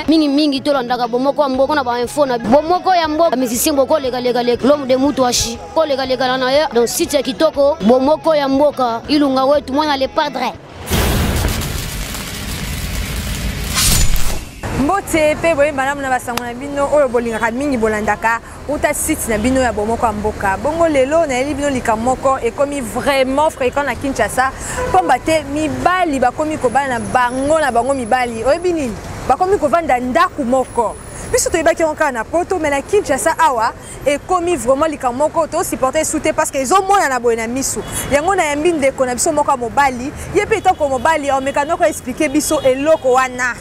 mingi to landaka bomoko ya mboka na ba info na bomoko ya mboka musicien boko lega l'homme de Mutuashi ko lega na ya donc site ya kitoko bomoko ya mboka ilunga wetu mwana le padre Mbote pe boye madame na basango na bino oyo bolingaka mingi bolandaka uta site na bino ya bomoko ya mboka bongo lelo na eli bino likamoko ekomi vraiment fréquent na Kinshasa pomba te mibali bakomi kobala na bango mibali oyebi nini bakomi kovanda ndaku moko biso toyebaki onka na poto mais na Kinshasa awa ekomi vraiment likamoko to supporter soute parce que ezomona na boye na misu yango na yambi ndeko na biso moko mobali ye pe toko mobali o mekanoko expliquer biso eloko wana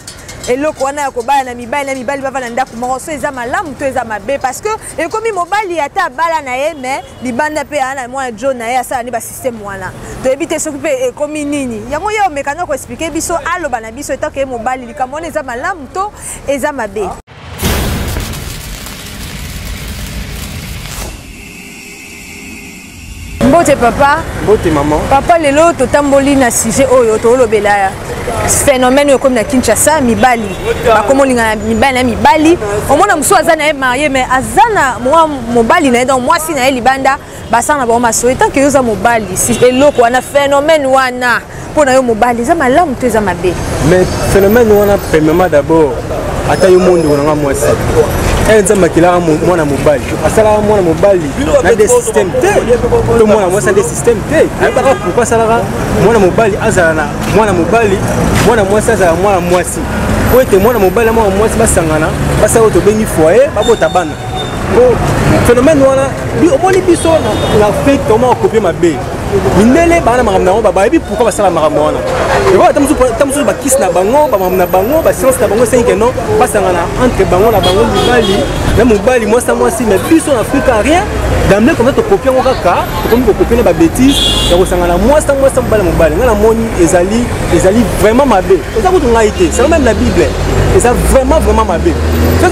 eloko wana ya kobala na mibali bavana ndaku moko so eza malamu to eza mabe parce que ekomi mobali ata bala na ye mais libanda pe ana mwa John na ye asala ni ba système wana to ebite soki pe ekomi nini yango ye omekana ko expliquer biso aloba na biso etake mobali likamona eza malamu to eza mabe. Mbote papa, mbote maman. Papa lelo totamboli na sujet oyo to lobela phénomène comme na Kinshasa mibali. Ba komolinga mibali, omona muso azana e marié mais azana moi mobali na donc moi si na libanda basana ba maso tant que yoza mobali si eloko wana phénomène wana pona yo mobali za malamu to za mabe. Mais phénomène wana premièrement d'abord ata yo monde wana moi ça. Enza makila mwana mobali asala mwana mobali na des systèmes te to mwana moi ça des systèmes te ayeba pourquoi sala mwana mobali azala na mwana mobali mwana moi ça azala mwana mwasi ko ete mwana mobali mwana mwasi basangana basa oto bengi foyer babota bana ko phénomène wana bi omoni biso na fait comment copier mabe mindele bana makamna ba ebi pourquoi basala makamna wana eba tamusu ba kiss na bango ba mamna bango ba silence na bango c'est que non basangana entre bango na bango mobali na mobali moi ça moi si mais biso en Afrique rien d'amener comme ça to copier ngo kaka to comme copier ba bêtises ya kosangana moi ça mobali ngala moni ezali vraiment mabe ça ko tunga été c'est même la Bible et ça vraiment mabe ça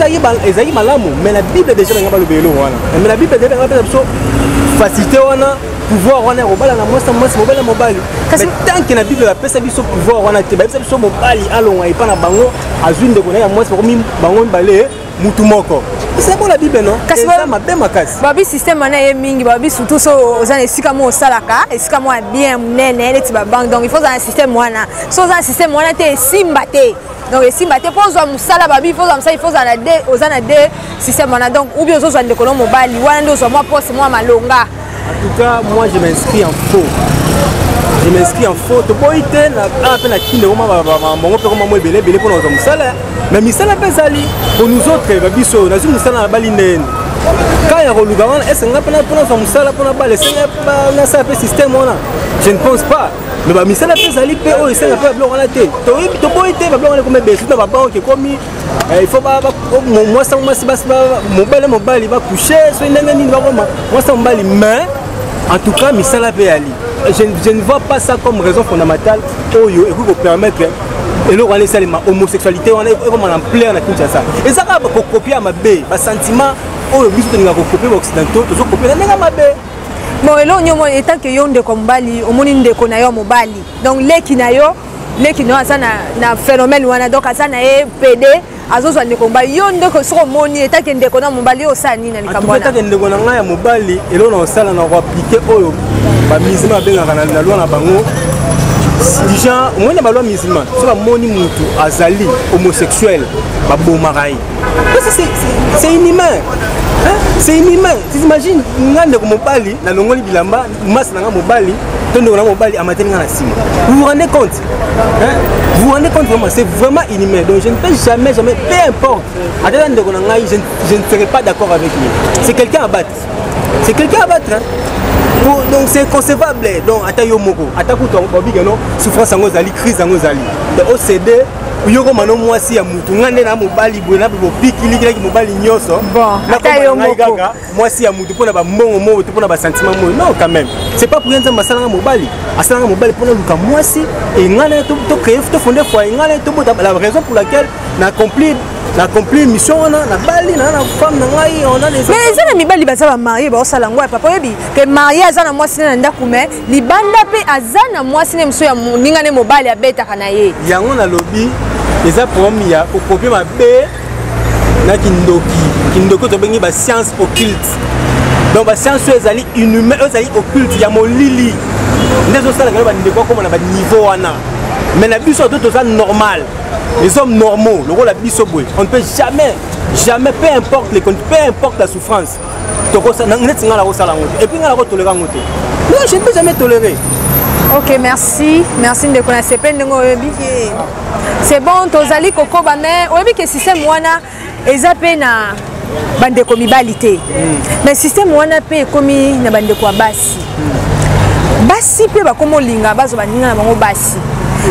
ezali malamu mais la Bible déjà ngaba lo belo wana mais la Bible déjà ngaba biso facilité wana pouvoir wana robala na moi mobali mais tant que la Bible la pesa biso pouvoir wana te ba biso mobali alonga ipa na bango azwinde ko na moi comme bango mbalé mutu moko c'est bon la Bible non kasi ça ma bien makasi babi système wana ye mingi babi surtout so ozana esika mo salaka esika mo bien nene leti ba bank donc il faut un système wana so un système wana te simba te donc esimba te pour zo musala babi il faut ça il faut ozana deux système wana donc ou bien zo zo ndeko mobali wana ndo zo moi poste moi malonga. En tout cas, moi je m'inscris en faux. Je m'inscris en faux. Tu peux être à peine à qui ne m'a pas belé pour nos hommes. Mais misala pesali pour nous autres, babiso, nous sommes musala na baline. Quand il y a le gouvernement, est-ce qu'on a pas pour nos musala pour na balle, c'est ça un système là. Je ne pense pas. Mais bah misala pesali pe oh c'est un peu blanc la tête. Tu peux être blanc comme besoin na ba qui comme il faut pas moi ça moi si mobile il va coucher so ndenge va vraiment moi ça mobile mais en tout cas misala pe ali je ne vois pas ça comme raison fondamentale oyo et pour permettre et là on est seulement homosexualité on est comme en plein na Kinshasa et ça va copier ma bé ba sentiment oyo biso to nga copier occidentaux to copier na ma bé. Bon elo nyomo etant que yo ndeko mobali omoni ndeko na yo mobali donc leki no asa na phénomène wana donc asa na e PD azozwa ndeko mobali yo ndeko soko moni etant que ndeko na mobali osa nini na likambo na ndeko na nga ya mobali elo na osala na ko appliquer oyo ba musulman bengaka na loi na bango déjà moi na ba loi musulman so ba moni mutu azali homosexuel ba bomarai c'est inhumain. C'est inhumain. Tu t'imagines, ngande ko mobali na longoli bilamba, mas na mobali, tondo na mobali amatenga na sima. Vous vous rendez compte? Vous vous rendez compte vraiment, c'est vraiment inhumain. Donc je ne peux jamais, peu importe. Je ne serai pas d'accord avec lui. C'est quelqu'un à battre. C'est quelqu'un à battre. Donc c'est inconcevable. Donc atayo moko, ataku to bobi gano, souffrance angozali, crise angozali. Donc OCD yoko mano mwasi ya mutu ngande na mobali bwena bo pikili ki mobali nyoso bon atayo moko mwasi ya mutu pona ba mbongo mo to pona ba sentiment mo non quand même c'est pas pour rien nzamba salanga mobali asalanga mobali pona luka mwasi et ngane to créer to fonder foi ngane to la raison pour laquelle na accompli mission on a bali na femme na ngai on a les mais ça na mibali baza ba marié ba osala ngwa papa yebi que marié azana mwasi na ndaku me libanda pe azana mwasi ne mso ya ningane mobali abeta kana ye yango na lobby Les problèmes, il y a un problème à B. Na Kindoki to bengi ba science occulte. Donc ba science ezali inhumaine, ezali occulte ya molili. Ndezo sala ngalo ba ndeko comme na ba niveau wana. Mais la biso tout ça normal. Les hommes normaux, le rôle la biso boy. On ne peut jamais peu importe les comptes, peu importe la souffrance. Toko ça net ngala ko sala ngote. Et puis ngala ko tolérer ngote. Non, je ne peux jamais tolérer. Ok, merci. Merci de connaître ces peines de c'est bon, tozali koko ba mais oyebi que système wana ezape na bandeko mibalité. Mais système wana pe komi na bandeko basi. Basi pe ba komo linga bazo baninga na bango basi.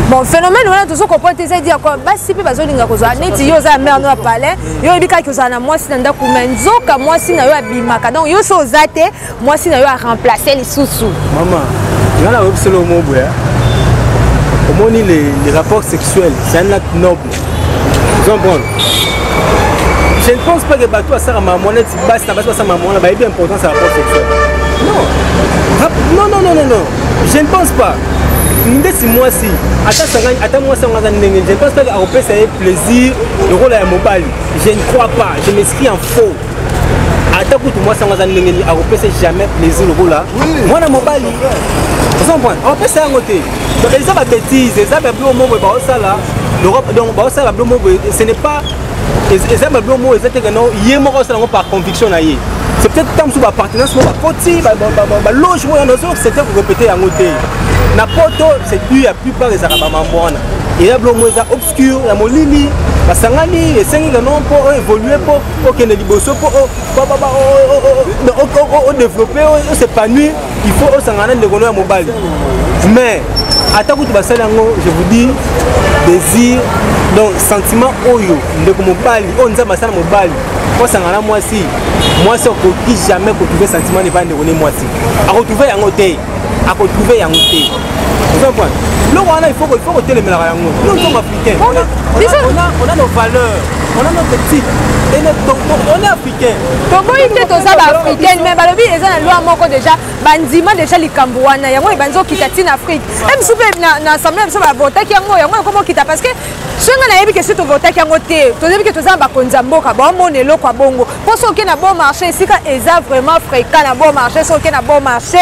Bon phénomène wana tozo comprendre ça dire quoi basi pe bazo linga ko za neti yo za mère no palais yo ebika ki za na mwasi na ndako menzoka mwasi na yo abimaka donc yo so zate mwasi na yo a remplacer les sous-sous. Maman, il y a obselo mobo ya. Au moins les rapports sexuels, c'est un acte noble. Vous comprenez? Je ne pense pas que bateau à ça ma monnaie si basse, ça ma monnaie, bah il est important ce rapport sexuel. Non. Je ne pense pas. Si moi si, attends moi ça je ne pense pas qu'Europe ça ait plaisir le rôle à mobile. Je ne crois pas. Je m'inscris en faux. Attends pour moi ça Europe c'est jamais plaisir le rôle là. Moi na mobile. Vous comprenez? Europe c'est un côté. Donc ils ont des bêtises, ils ont des blancs mots bah ça là. L'Europe donc bah ça la blanc mot ce n'est pas ils ont des blancs mots ils étaient non hier moi ça par conviction là hier. C'est peut-être tant sous appartenance moi côté bah loge moi dans autres c'était pour répéter en côté. Na poto c'est plus la plupart des arabes mambona. Et là blanc mots obscur la molili basangani les cinq non pour évoluer pour que les liboso pour développer s'épanouir il faut s'engager de connaître mobile. Mais attends que tu vas je vous dis désir donc sentiment oyo de mobile on nous a passé mobile pour s'engager moi si on peut jamais retrouver sentiment de bande de moi si à retrouver un côté à retrouver un côté vous comprenez le rwanda il faut que les mélanger nous sommes africains on a nos valeurs on a notre titre et on est africains Togo ite toza ba africaine mais balobi eza na loi moko déjà bandima déjà likambo wana yango ebanzo kitati na Afrique même soupe na assemblée biso ba voter yango comment kita parce que songa na yebi que si to voter yango te to yebi que toza ba konza mboka ba monelo kwa bongo pour ceux qui na bon marché sika eza vraiment fréquent na bon marché ceux qui na bon marché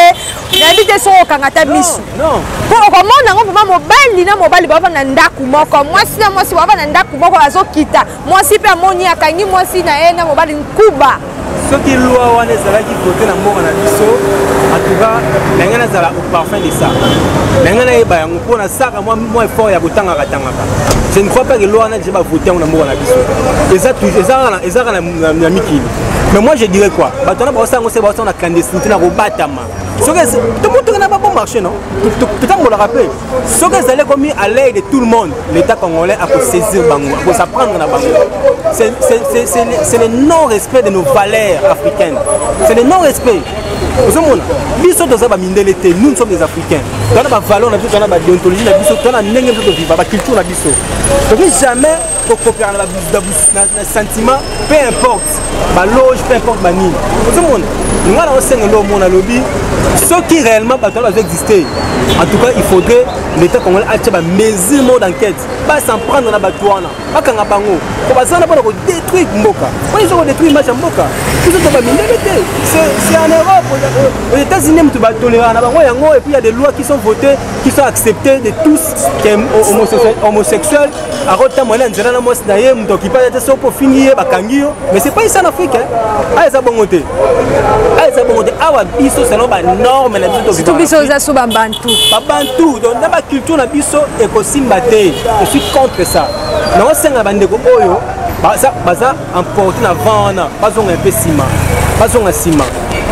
na yebi te so kangata misu non pour comment nango papa mobali na mobali ba na ndaku moko mwasi na mwasi ba na ndaku moko azokita mwasi pe amoni akangi mwasi na ye na mobali nkuba ce qui loi wana ezalaki côté na mboka na biso en tout cas ndenge nazala au parfum de ça ndenge nayeba yango mpo na saka mwa effort ya kotangaka je ne crois pas que loi wana je va voter na mboka na biso ezaka na mikili mais moi je dirais quoi bato wana baosango se baosango na clandestinité na kobatama soki tomotoka na bon marché non totambolaka mpe soki ezali komi à l'œil de tout le monde l'état congolais a saisir bango akosaprendre na bango c'est le non-respect de nos valeurs africaines c'est le non-respect ozomona biso toza bamindele te nous sommes des africains tona bavaleur na biso tona badéontologie na biso tona ndenge biso toviva baculture na biso toki jamais kokopera na sentiment peu importe baloge peu importe banini ozomona nga na osengela omona lobi soki réellement bato wana bazoexister en tout cas il faudrait l'état congolais atia bamesure moko d'enquête basan prendre na bato wana bakanga bango po baza na mpona kodétruire mboka mpona iso kodétruire match ya mboka biso to bamindele te c'est en Europe aux États-Unis mutu batolérana bango yango et puis il y a des lois qui sont votées qui sont acceptées de tous qui est homosexuel akotambola nzela na mwasi na ye mutu okipa te so po fini ye bakangi yo mais c'est pas ici en Afrique ah eza bongo te awa biso selon banorme na biso to biso eza so babantu donc na baculture na biso ekosimba te je suis contre ça naosenga bandeko oyo baza emporté na vent wana bazonga mpe nsima bazonga nsima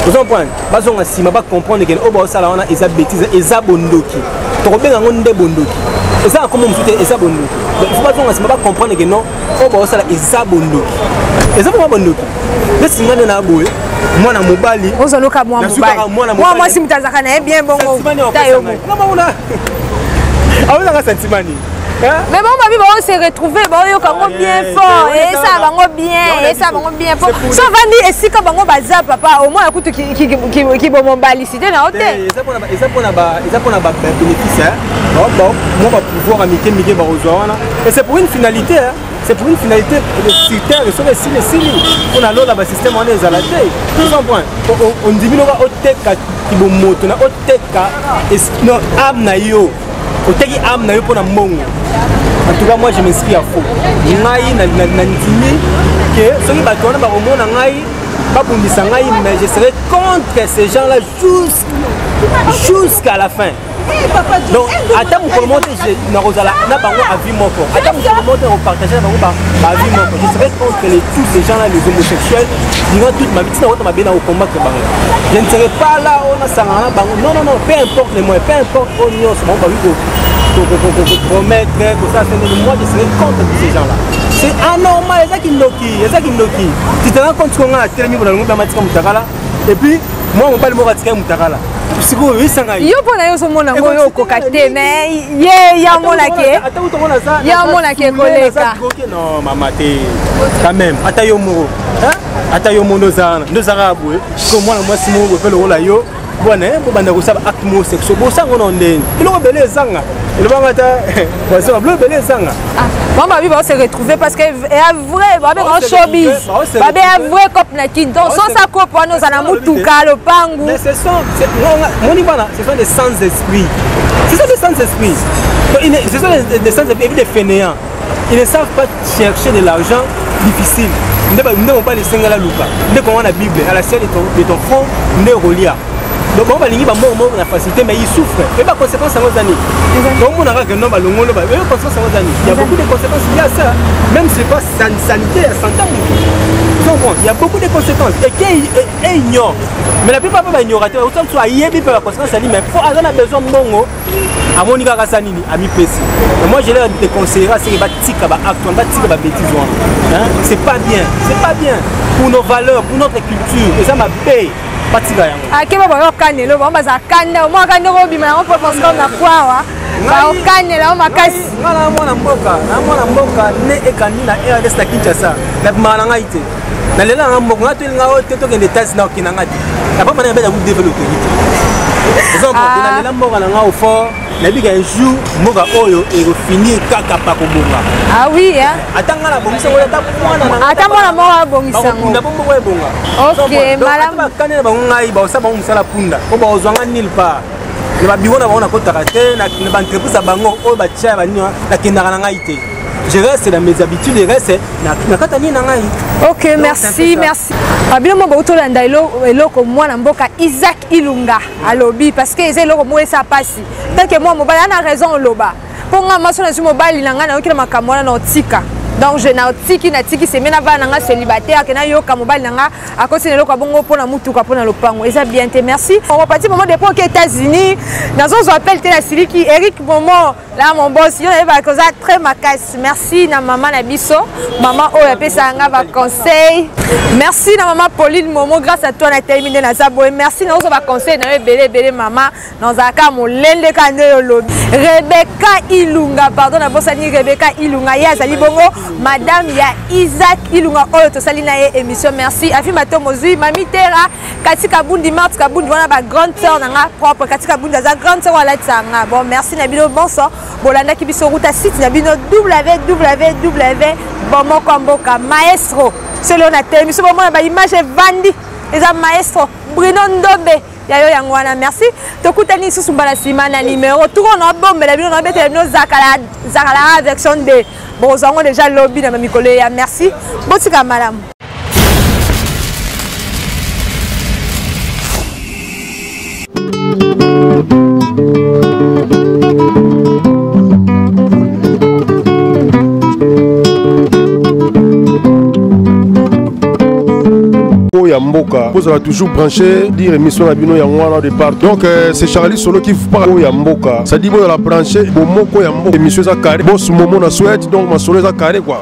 ozomprendre bazonga nsima bacomprendre ke oyo baosala wana eza bétise eza bondoki tokobenga yango nde bondoki eza akomo mosu te eza bondoki donc il faut bazonga nsima bacomprendre ke non oyo baosala eza bondoki eza mpo bondoki lesinga nde na boye mwana mobali ozoloka mwa mobali mwa mwasi mutazaka na ye bien bongo awezanga sentimani Mais bon, on s'est retrouvé, bon, yo kango bien fort, et ça va bien, et ça va bien fort. Ça va dire, et si quand on va papa, au moins un coup qui va m'embaliciter dans l'hôtel. Et ça pour la bénéfice, moi, je vais pouvoir amitié, et c'est pour une finalité, c'est pour une finalité de critères, et sur les signes, on a l'autre système, on est à la tête. On dit, on teka qui bon moto, on teka, non, âme na yo, on teki âme na yo pour la mongo. En tout cas, moi je m'inscris à faux. Mais je serai contre ces gens-là jusqu'à la fin. Donc, attends, pour monter, je serai contre tous ces gens-là, les homosexuels, durant toute ma vie. Je ne serai pas là, non, peu importe les moyens, peu importe promettre, moi je serai contre tous ces gens-là. C'est anormal, c'est ça qui noki. Tu te rends compte qu'on a tellement de et puis, moi, on parle de Moutakala. Yo pona yo somona ngoyo kokate mais ye ya mona ke koleka non mama te quand même ata yo moro ata yo mono zana ndo zarabu ko mwana mwasi mo pe lo la yo bona bo banda ko saba acte homosexuel bo sango non ndeni ilo bele zanga ilo bangata bo so blo bele zanga maman va se retrouver parce que est vrai ba be grand showbiz ba be vrai cop na kin donc sans sa cop on nous ana mutuka lo pangu mais ce sont des sans-esprits. Ce sont des sans-esprits. Ce sont des sans-esprits des fainéants. Ils ne savent pas chercher de l'argent difficile. Ils ne vont pas les senga la loupa. Ils ne comprennent la Bible à la scène de ton front, ils ne relient. Donc on va les dire mort la facilité mais ils souffrent. Et pas conséquence à nos années. Donc on aura que non balongo le mais conséquence à nos années. Il y a beaucoup de conséquences liées à ça. Même si c'est pas sanitaire, santé. Il y a beaucoup de conséquences et qui ignorent. Mais la plupart peuvent ignorer. Autant que soit yébi peut la conséquence à lui mais faut avoir besoin de bongo à mon nika kasanini à mi pesi. Moi je leur déconseillerais c'est que tika ba acte, on va tika ba bêtise hein. C'est pas bien pour nos valeurs, pour notre culture et ça m'a payé. Akeba ba kanelo ba baza kanda mo kanda ko bima ko parce qu'on a quoi ba kanela makasi ngala mwana mboka ne ekandi na RDC na Kinshasa na bimana ngaite na lela ngamboko ngato linga ote to kende tasi na kinanga di na pas mana bela vous développer vite exemple na lela mboka na nga au fort na bika un jour mboka oyo et finir kaka pa ko bonga ah oui hein atanga la bongisa ko ta mwana ata mwana mo bongisa ngo na bombo ko bonga OK malam ba kanela ba ngai ba osaba musala punda ko ba ozwanga nil pa ne ba biwona ba ona ko takate na ba entreprise bango o ba tcha ba nyo na kinaka na ngai te. Je reste dans mes habitudes, je reste na katani na ngai. OK, merci. Abilo mo ba utolanda eloko mwana mboka Isaac Ilunga alobi parce que eza eloko mo esa pasi. Tant que moi mobali ana raison loba. Pour nga maso na mobali langa na okila makamona na otika. Donc je na tiki c'est mena ba nanga célibataire que na yoka mobali nanga a continuer eloko bongo pona mutuka pona lopango. Eza bien te merci. On va partir moment depuis aux États-Unis. Dans on appelle la Siliki Eric Momo là mon boss yo va causa très macasse. Merci na maman na biso. Maman o ya pesa nga va conseil. Merci na maman Pauline Momo grâce à toi on a terminé na zabo. Merci na on va conseil na belé maman dans aka mo lende kande lobi. Rebecca Ilunga pardon na bosani Rebecca Ilunga ya zali bongo madame ya Isaac Ilunga oyo to salina ye émission merci afi matomo zui mami Tera katika bundi Marthe kabundi wana ba grande sœur nanga propre katika bundi za grande sœur wala tsanga bon merci na bino bonso bolanda ki biso ruta site na bino www.bomokomboka maestro selon na émission bon na ba image vandi eza maestro Bruno Ndombe yayo yango wana merci tokutani susu mbala sima na numéro tout on a bombe la bino na bete bino zakala version de bon zango déjà lobby na mikolo ya merci botika madame Yamboka, vous allez toujours brancher, dire émission à Bino Yamwana de part. Donc c'est Charlie Solo qui vous parle Yamboka. Ça dit vous allez brancher, Bomoko Yamboka, émission à carré, boss Momo na souhaite, donc ma solo à carré quoi.